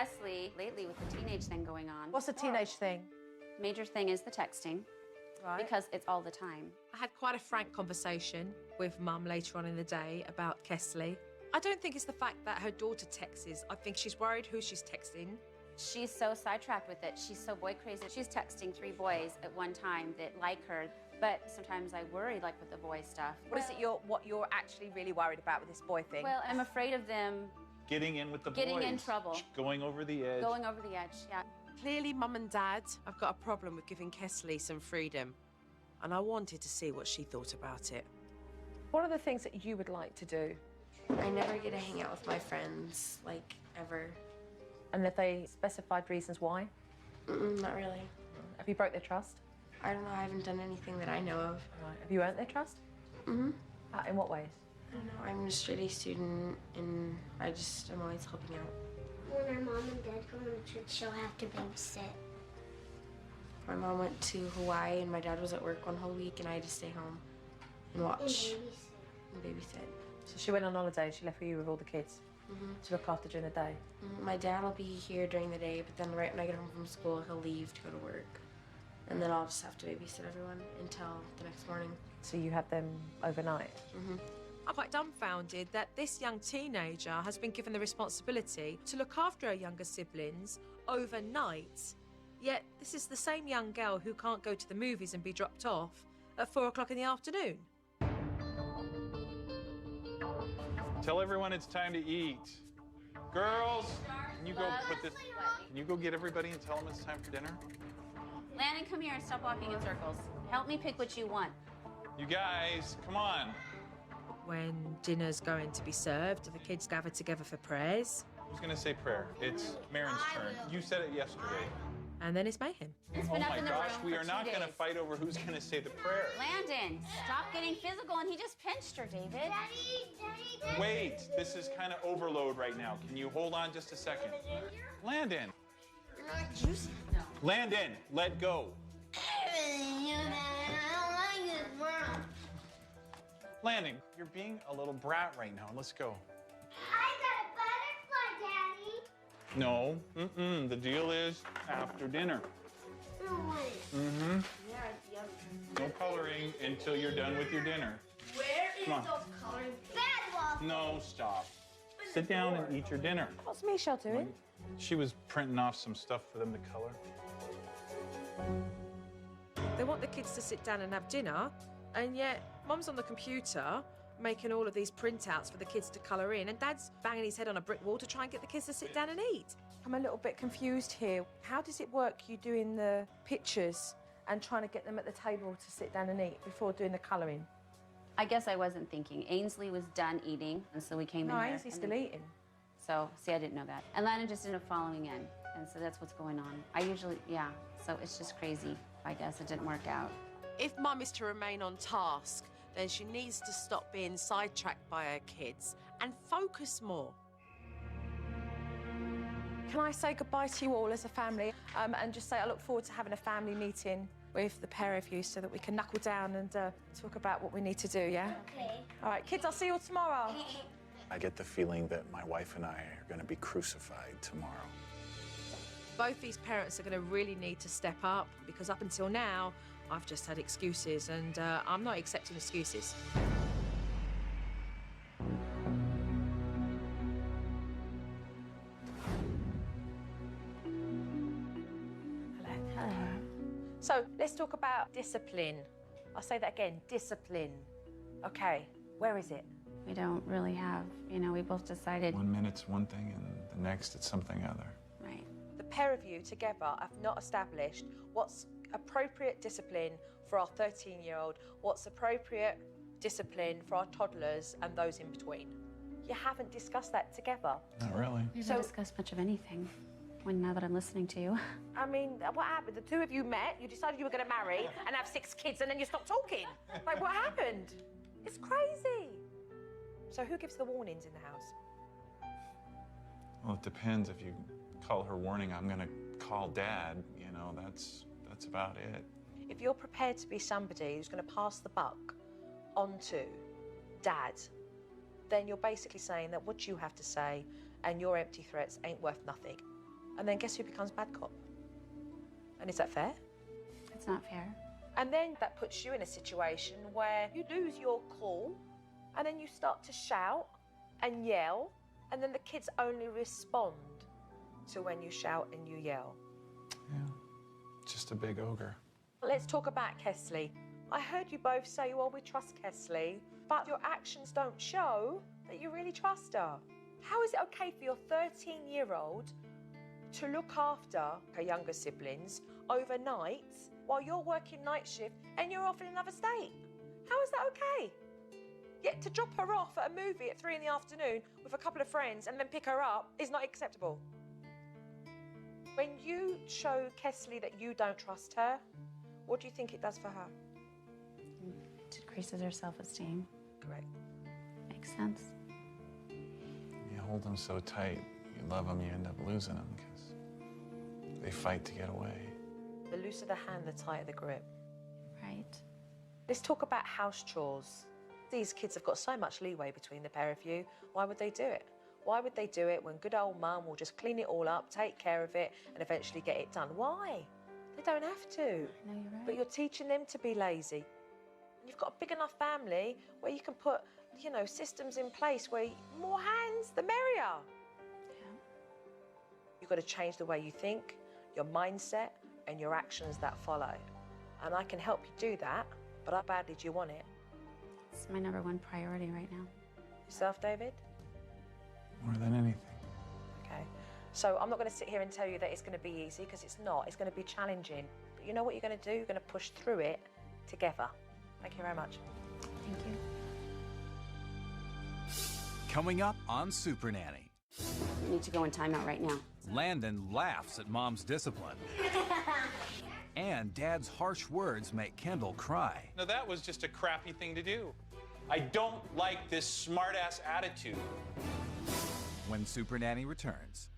Kesley, lately with the teenage thing going on. What's the teenage thing? Major thing is the texting. Right. Because it's all the time. I had quite a frank conversation with Mum later on in the day about Kesley. I don't think it's the fact that her daughter texts. I think she's worried who she's texting. She's so sidetracked with it. She's so boy crazy. She's texting 3 boys at one time that like her, but sometimes I worry, like, with the boy stuff. What you're actually really worried about with this boy thing? Well, I'm afraid of them getting in with the boys. Getting in trouble. Going over the edge. Going over the edge, yeah. Clearly, Mum and Dad have got a problem with giving Kesley some freedom, and I wanted to see what she thought about it. What are the things that you would like to do? I never get to hang out with my friends, like, ever. And have they specified reasons why? Not really. Have you broke their trust? I don't know, I haven't done anything that I know of. Right. Have you earned their trust? Mm-hmm. In what ways? I don't know, I'm a straight A student, and I'm always helping out. When our mom and dad go to church, she'll have to babysit. My mom went to Hawaii, and my dad was at work one whole week, and I had to stay home and watch. And babysit. So she went on holiday and she left you with all the kids to look after during the day? My dad will be here during the day, but then right when I get home from school, he'll leave to go to work. And then I'll just have to babysit everyone until the next morning. So you have them overnight? I'm quite dumbfounded that this young teenager has been given the responsibility to look after her younger siblings overnight. Yet this is the same young girl who can't go to the movies and be dropped off at 4 o'clock in the afternoon. Tell everyone it's time to eat. Girls, can you go put this? Can you go get everybody and tell them it's time for dinner? Landon, come here and stop walking in circles. Help me pick what you want. You guys, come on. When dinner's going to be served, the kids gather together for prayers. Who's gonna say prayer? It's Marin's turn. You said it yesterday. And then it's mayhem. It's Oh been up my in the gosh, room we for are 2 not gonna days. fight over who's gonna say the prayer. Landon, stop getting physical, and he just pinched her, David. Daddy, Wait, this is kind of overload right now. Can you hold on just a second? Landon. No. Landon, let go. I don't like this world. Landon, you're being a little brat right now. Let's go. I got a butterfly, Daddy. No, the deal is after dinner. No way. No coloring until you're done with your dinner. Where is Come on. those coloring? Bad waffle. No, stop. Sit down and eat your dinner. What's Michelle doing? She was printing off some stuff for them to color. They want the kids to sit down and have dinner, and yet Mum's on the computer making all of these printouts for the kids to colour in, and Dad's banging his head on a brick wall to try and get the kids to sit down and eat. I'm a little bit confused here. How does it work, you doing the pictures and trying to get them at the table to sit down and eat before doing the colouring? I guess I wasn't thinking. Ainsley was done eating, and so we came in No, here. Ainsley's and still then- eating. So, see, I didn't know that. And Landon just ended up following in, and so that's what's going on. I usually, yeah, so it's just crazy. I guess it didn't work out. If Mum is to remain on task, then she needs to stop being sidetracked by her kids and focus more. Can I say goodbye to you all as a family and just say I look forward to having a family meeting with the pair of you so that we can knuckle down and talk about what we need to do, yeah? Okay. All right, kids, I'll see you all tomorrow. I get the feeling that my wife and I are going to be crucified tomorrow. Both these parents are going to really need to step up because up until now, I've just had excuses, and I'm not accepting excuses. So let's talk about discipline. I'll say that again, discipline. Okay, where is it? We don't really have, we both decided. 1 minute's one thing, and the next it's something other. Right. The pair of you together have not established what's appropriate discipline for our 13-year-old, what's appropriate discipline for our toddlers and those in between. You haven't discussed that together. Not really. We haven't discussed much of anything. Now that I'm listening to you. I mean, what happened? The two of you met, you decided you were going to marry and have 6 kids, and then you stopped talking. Like, what happened? It's crazy. So who gives the warnings in the house? Well, it depends. If you call her warning, I'm gonna call Dad. That's about it. If you're prepared to be somebody who's going to pass the buck onto Dad, then you're basically saying that what you have to say and your empty threats ain't worth nothing. And then guess who becomes bad cop? And is that fair? It's not fair. And then that puts you in a situation where you lose your cool, and then you start to shout and yell, and then the kids only respond to when you shout and you yell. Yeah, just a big ogre. Let's talk about Kesley. I heard you both say, well, we trust Kesley, but your actions don't show that you really trust her. How is it okay for your 13-year-old to look after her younger siblings overnight while you're working night shift and you're off in another state? How is that okay? Yet to drop her off at a movie at 3 in the afternoon with a couple of friends and then pick her up is not acceptable. When you show Kesley that you don't trust her, what do you think it does for her? It decreases her self-esteem. Correct. Makes sense. You hold them so tight, you love them, you end up losing them because they fight to get away. The looser the hand, the tighter the grip. Right. Let's talk about house chores. These kids have got so much leeway between the pair of you. Why would they do it? Why would they do it when good old mum will just clean it all up, take care of it, and eventually get it done? Why? They don't have to. No, you're right. But you're teaching them to be lazy. You've got a big enough family where you can put, you know, systems in place where more hands, the merrier. Yeah. You've got to change the way you think, your mindset, and your actions that follow. And I can help you do that, but how badly do you want it? It's my #1 priority right now. Yourself, David? More than anything. Okay. So I'm not going to sit here and tell you that it's going to be easy, because it's not. It's going to be challenging. But you know what you're going to do? You're going to push through it together. Thank you very much. Thank you. Coming up on SuperNanny. You need to go in timeout right now. Landon laughs at mom's discipline. And dad's harsh words make Kendall cry. Now that was just a crappy thing to do. I don't like this smartass attitude. When SuperNanny returns.